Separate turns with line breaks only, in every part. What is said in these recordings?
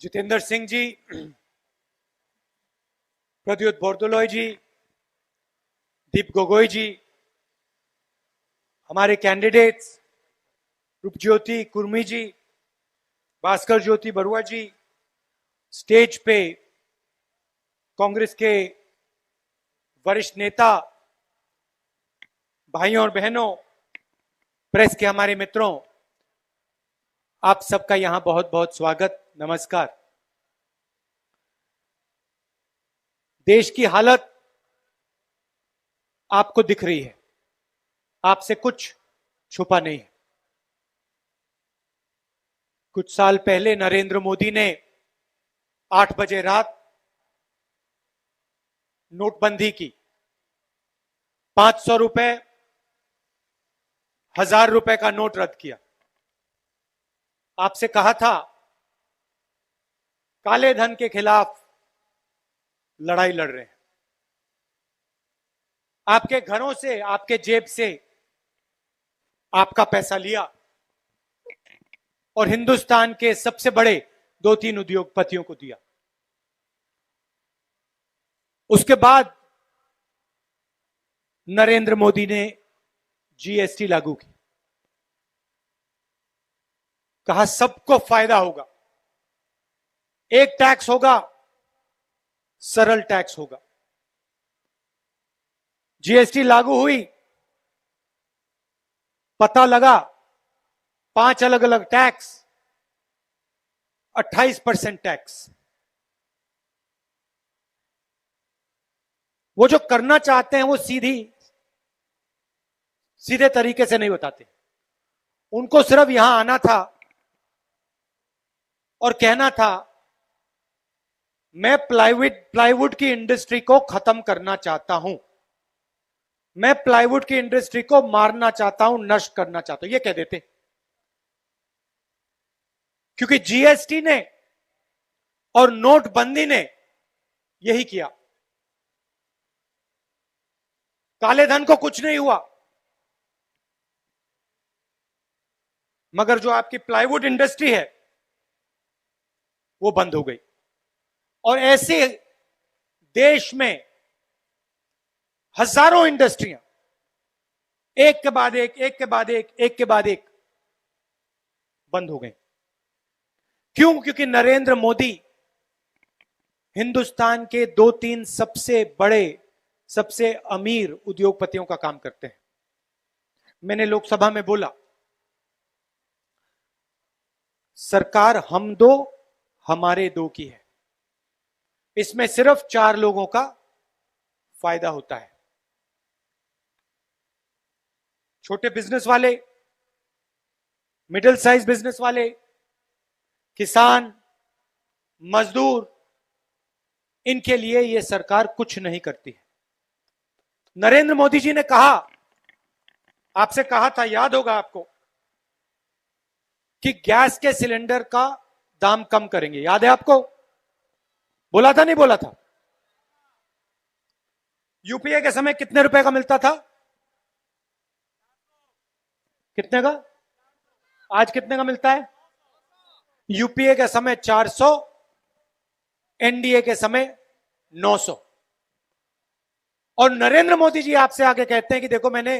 जितेंद्र सिंह जी, प्रद्युत बोरदोलोई जी, दीप गोगोई जी, हमारे कैंडिडेट्स रूपज्योति कुर्मी जी, भास्कर ज्योति बरुआ जी, स्टेज पे कांग्रेस के वरिष्ठ नेता, भाइयों और बहनों, प्रेस के हमारे मित्रों, आप सबका यहां बहुत बहुत स्वागत, नमस्कार। देश की हालत आपको दिख रही है, आपसे कुछ छुपा नहीं है। कुछ साल पहले नरेंद्र मोदी ने 8 बजे रात नोटबंदी की। 500 रुपए, 1000 रुपए का नोट रद्द किया। आपसे कहा था काले धन के खिलाफ लड़ाई लड़ रहे हैं। आपके घरों से, आपके जेब से आपका पैसा लिया और हिंदुस्तान के सबसे बड़े 2-3 उद्योगपतियों को दिया। उसके बाद नरेंद्र मोदी ने जीएसटी लागू की। कहा सबको फायदा होगा, एक टैक्स होगा, सरल टैक्स होगा। जीएसटी लागू हुई, पता लगा 5 अलग अलग टैक्स, 28% टैक्स। वो जो करना चाहते हैं वो सीधे तरीके से नहीं बताते। उनको सिर्फ यहां आना था और कहना था मैं प्लाईवुड की इंडस्ट्री को खत्म करना चाहता हूं, मैं प्लाईवुड की इंडस्ट्री को मारना चाहता हूं, नष्ट करना चाहता हूं, ये कह देते। क्योंकि जीएसटी ने और नोटबंदी ने यही किया। काले धन को कुछ नहीं हुआ, मगर जो आपकी प्लाईवुड इंडस्ट्री है वो बंद हो गई। और ऐसे देश में हजारों इंडस्ट्रियां एक के बाद एक, एक के बाद एक, एक के बाद एक बंद हो गई। क्यों? क्योंकि नरेंद्र मोदी हिंदुस्तान के 2-3 सबसे बड़े, सबसे अमीर उद्योगपतियों का काम करते हैं। मैंने लोकसभा में बोला, सरकार हम दो हमारे दो की है, इसमें सिर्फ 4 लोगों का फायदा होता है। छोटे बिजनेस वाले, मिडिल साइज बिजनेस वाले, किसान, मजदूर, इनके लिए यह सरकार कुछ नहीं करती है। नरेंद्र मोदी जी ने कहा, आपसे कहा था, याद होगा आपको, कि गैस के सिलेंडर का दाम कम करेंगे। याद है आपको? बोला था नहीं बोला था? यूपीए के समय कितने रुपए का मिलता था? कितने का? आज कितने का मिलता है? यूपीए के समय 400, एनडीए के समय 900। और नरेंद्र मोदी जी आपसे आगे कहते हैं कि देखो मैंने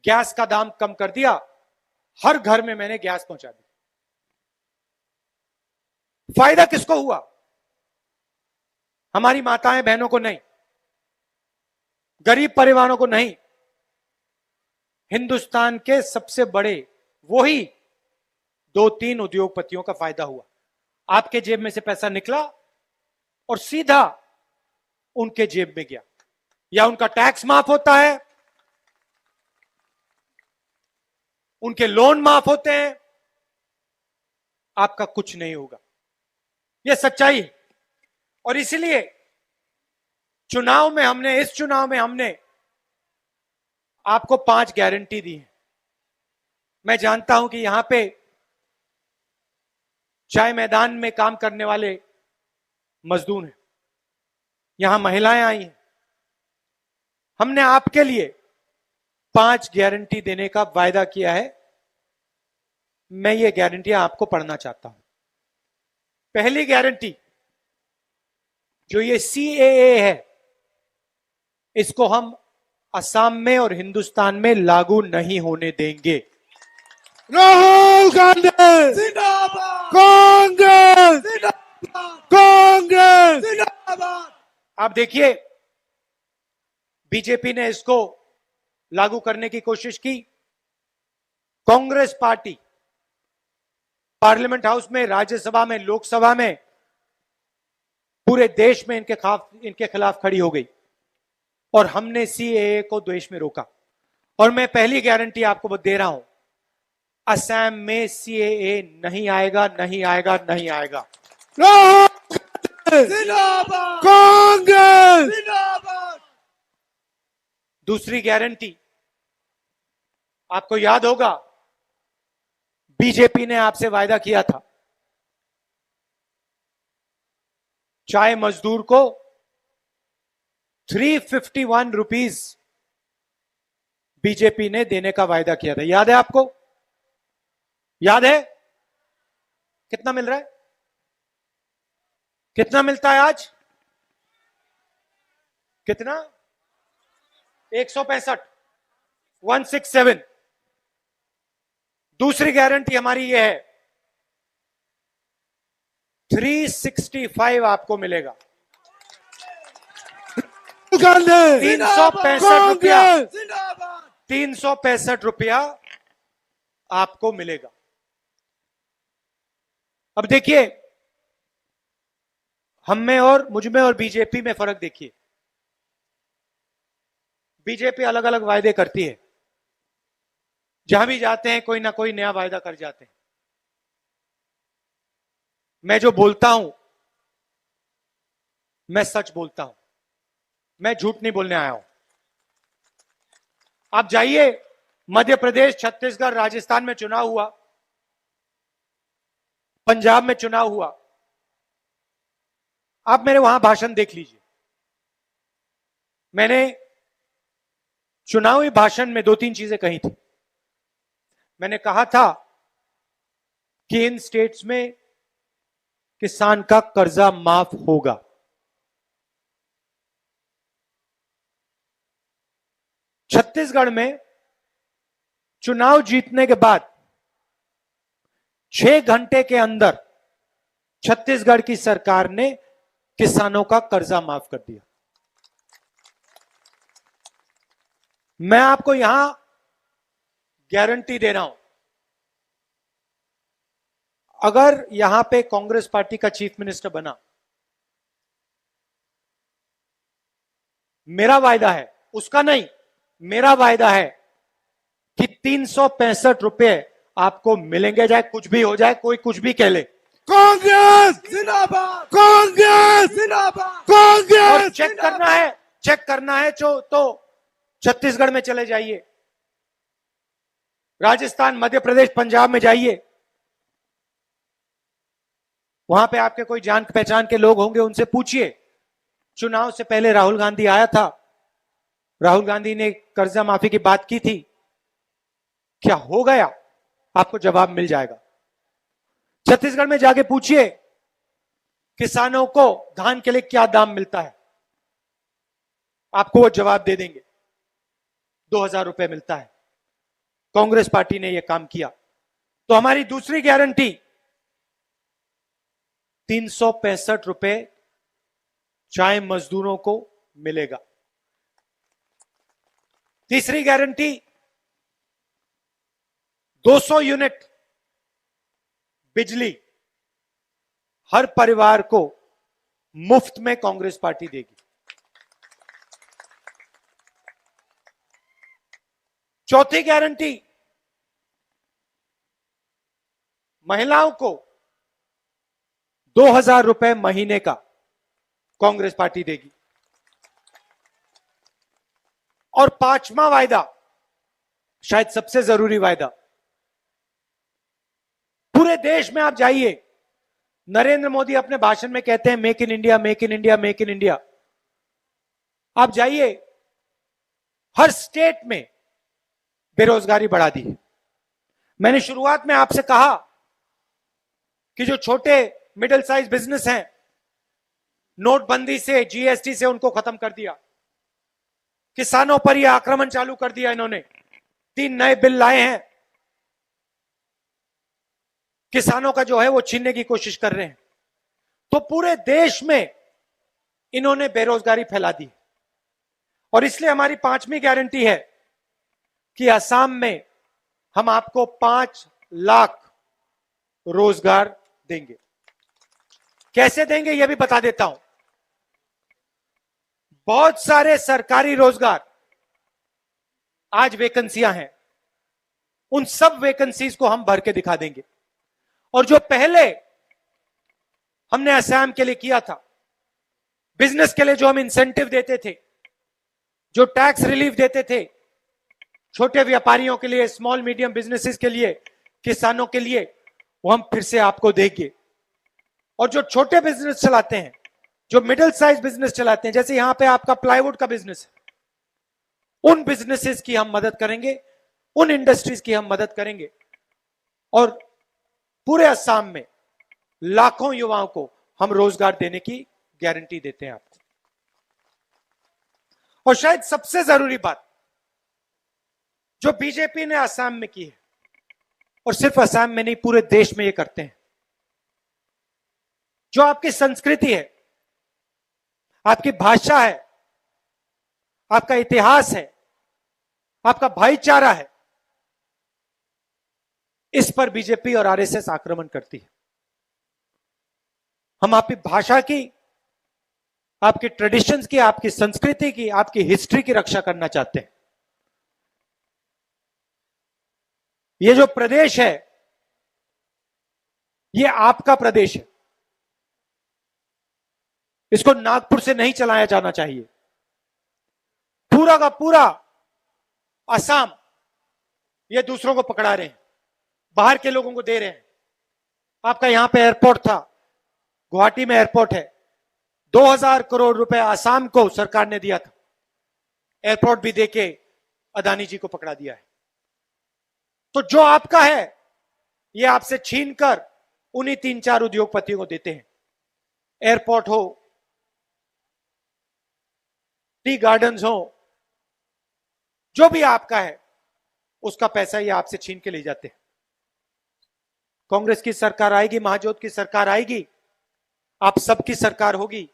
गैस का दाम कम कर दिया, हर घर में मैंने गैस पहुंचा दी। फायदा किसको हुआ? हमारी माताएं बहनों को नहीं, गरीब परिवारों को नहीं, हिंदुस्तान के सबसे बड़े वही 2-3 उद्योगपतियों का फायदा हुआ। आपके जेब में से पैसा निकला और सीधा उनके जेब में गया, या उनका टैक्स माफ होता है, उनके लोन माफ होते हैं, आपका कुछ नहीं होगा। यह सच्चाई है। और इसलिए इस चुनाव में हमने आपको 5 गारंटी दी है। मैं जानता हूं कि यहां पे चाय मैदान में काम करने वाले मजदूर हैं, यहां महिलाएं आई हैं, हमने आपके लिए 5 गारंटी देने का वायदा किया है। मैं ये गारंटियां आपको पढ़ना चाहता हूं। पहली गारंटी, जो ये सीएए है, इसको हम असम में और हिंदुस्तान में लागू नहीं होने देंगे।
राहुल गांधी जिंदाबाद, कांग्रेस जिंदाबाद, कांग्रेस जिंदाबाद।
आप देखिए, बीजेपी ने इसको लागू करने की कोशिश की। कांग्रेस पार्टी पार्लियामेंट हाउस में, राज्यसभा में, लोकसभा में, पूरे देश में इनके खिलाफ खड़ी हो गई और हमने सीएए को देश में रोका। और मैं पहली गारंटी आपको दे रहा हूं, असम में सीएए नहीं आएगा, नहीं आएगा, नहीं आएगा।
जिंदाबाद, कांग्रेस जिंदाबाद।
दूसरी गारंटी, आपको याद होगा बीजेपी ने आपसे वायदा किया था, चाय मजदूर को 351 रुपीस बीजेपी ने देने का वायदा किया था। याद है आपको? याद है? कितना मिल रहा है? कितना मिलता है आज? कितना? 165, 167। दूसरी गारंटी हमारी यह है, 365 आपको मिलेगा। 365 रुपया, 365 रुपया आपको मिलेगा। अब देखिए, हम में और मुझ में और बीजेपी में फर्क देखिए। बीजेपी अलग अलग वायदे करती है, जहां भी जाते हैं कोई ना कोई नया वायदा कर जाते हैं। मैं जो बोलता हूं, मैं सच बोलता हूं, मैं झूठ नहीं बोलने आया हूं। आप जाइए, मध्य प्रदेश, छत्तीसगढ़, राजस्थान में चुनाव हुआ, पंजाब में चुनाव हुआ, आप मेरे वहां भाषण देख लीजिए। मैंने चुनावी भाषण में 2-3 चीजें कही थी। मैंने कहा था कि इन स्टेट्स में किसान का कर्जा माफ होगा। छत्तीसगढ़ में चुनाव जीतने के बाद 6 घंटे के अंदर छत्तीसगढ़ की सरकार ने किसानों का कर्जा माफ कर दिया। मैं आपको यहां गारंटी दे रहा हूं, अगर यहां पे कांग्रेस पार्टी का चीफ मिनिस्टर बना, मेरा वायदा है, उसका नहीं, मेरा वायदा है कि 365 रुपए आपको मिलेंगे, चाहे कुछ भी हो जाए, कोई कुछ भी कह ले।
कांग्रेस जिंदाबाद, कांग्रेस जिंदाबाद, कांग्रेस।
और चेक करना है तो छत्तीसगढ़ में चले जाइए, राजस्थान, मध्य प्रदेश, पंजाब में जाइए, वहां पे आपके कोई जान पहचान के लोग होंगे, उनसे पूछिए। चुनाव से पहले राहुल गांधी आया था, राहुल गांधी ने कर्जा माफी की बात की थी, क्या हो गया? आपको जवाब मिल जाएगा। छत्तीसगढ़ में जाके पूछिए किसानों को धान के लिए क्या दाम मिलता है, आपको वो जवाब दे देंगे, 2000 रुपए मिलता है। कांग्रेस पार्टी ने यह काम किया। तो हमारी दूसरी गारंटी, 365 रुपए चाय मजदूरों को मिलेगा। तीसरी गारंटी, 200 यूनिट बिजली हर परिवार को मुफ्त में कांग्रेस पार्टी देगी। चौथी गारंटी, महिलाओं को 2000 रुपए महीने का कांग्रेस पार्टी देगी। और पांचवा वायदा, शायद सबसे जरूरी वायदा, पूरे देश में आप जाइए, नरेंद्र मोदी अपने भाषण में कहते हैं make in India, make in India, make in India. आप जाइए, हर स्टेट में बेरोजगारी बढ़ा दी है। मैंने शुरुआत में आपसे कहा कि जो छोटे मिडिल साइज बिजनेस हैं, नोटबंदी से, जीएसटी से उनको खत्म कर दिया। किसानों पर यह आक्रमण चालू कर दिया इन्होंने। 3 नए बिल लाए हैं, किसानों का जो है वो छीनने की कोशिश कर रहे हैं। तो पूरे देश में इन्होंने बेरोजगारी फैला दी। और इसलिए हमारी 5वीं गारंटी है कि असम में हम आपको 5 लाख रोजगार देंगे। कैसे देंगे यह भी बता देता हूं। बहुत सारे सरकारी रोजगार आज वैकेंसियां हैं, उन सब वैकेंसीज को हम भर के दिखा देंगे। और जो पहले हमने असम के लिए किया था, बिजनेस के लिए जो हम इंसेंटिव देते थे, जो टैक्स रिलीफ देते थे, छोटे व्यापारियों के लिए, स्मॉल मीडियम बिजनेसेस के लिए, किसानों के लिए, वो हम फिर से आपको देंगे। और जो छोटे बिजनेस चलाते हैं, जो मिडिल साइज बिजनेस चलाते हैं, जैसे यहां पे आपका प्लाईवुड का बिजनेस है, उन बिजनेसेस की हम मदद करेंगे, उन इंडस्ट्रीज की हम मदद करेंगे। और पूरे असम में लाखों युवाओं को हम रोजगार देने की गारंटी देते हैं आपको। और शायद सबसे जरूरी बात जो बीजेपी ने असम में की है, और सिर्फ असम में नहीं पूरे देश में ये करते हैं, जो आपकी संस्कृति है, आपकी भाषा है, आपका इतिहास है, आपका भाईचारा है, इस पर बीजेपी और आरएसएस आक्रमण करती है। हम आपकी भाषा की, आपकी ट्रेडिशंस की, आपकी संस्कृति की, आपकी हिस्ट्री की रक्षा करना चाहते हैं। ये जो प्रदेश है, ये आपका प्रदेश है, इसको नागपुर से नहीं चलाया जाना चाहिए। पूरा का पूरा असम ये दूसरों को पकड़ा रहे हैं, बाहर के लोगों को दे रहे हैं। आपका यहां पे एयरपोर्ट था, गुवाहाटी में एयरपोर्ट है, 2000 करोड़ रुपए असम को सरकार ने दिया था, एयरपोर्ट भी देके अदानी जी को पकड़ा दिया है। तो जो आपका है ये आपसे छीनकर उन्हीं 3-4 उद्योगपतियों को देते हैं। एयरपोर्ट हो, टी गार्डन्स हो, जो भी आपका है उसका पैसा ये आपसे छीन के ले जाते हैं। कांग्रेस की सरकार आएगी, महाजोत की सरकार आएगी, आप सबकी सरकार होगी,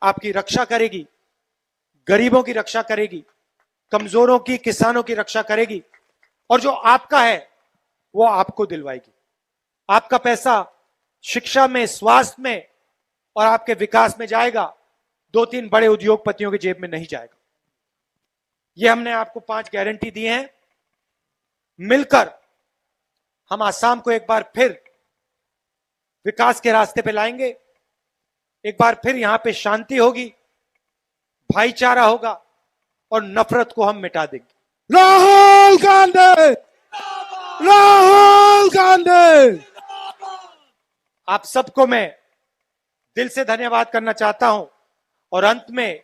आपकी रक्षा करेगी, गरीबों की रक्षा करेगी, कमजोरों की, किसानों की रक्षा करेगी, और जो आपका है वो आपको दिलवाएगी। आपका पैसा शिक्षा में, स्वास्थ्य में और आपके विकास में जाएगा, 2-3 बड़े उद्योगपतियों की जेब में नहीं जाएगा। ये हमने आपको 5 गारंटी दी हैं। मिलकर हम असम को एक बार फिर विकास के रास्ते पे लाएंगे, एक बार फिर यहां पे शांति होगी, भाईचारा होगा और नफरत को हम मिटा देंगे।
राहुल गांधी, राहुल गांधी।
आप सबको मैं दिल से धन्यवाद करना चाहता हूं और अंत में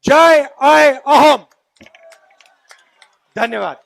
जय आय अहम। धन्यवाद।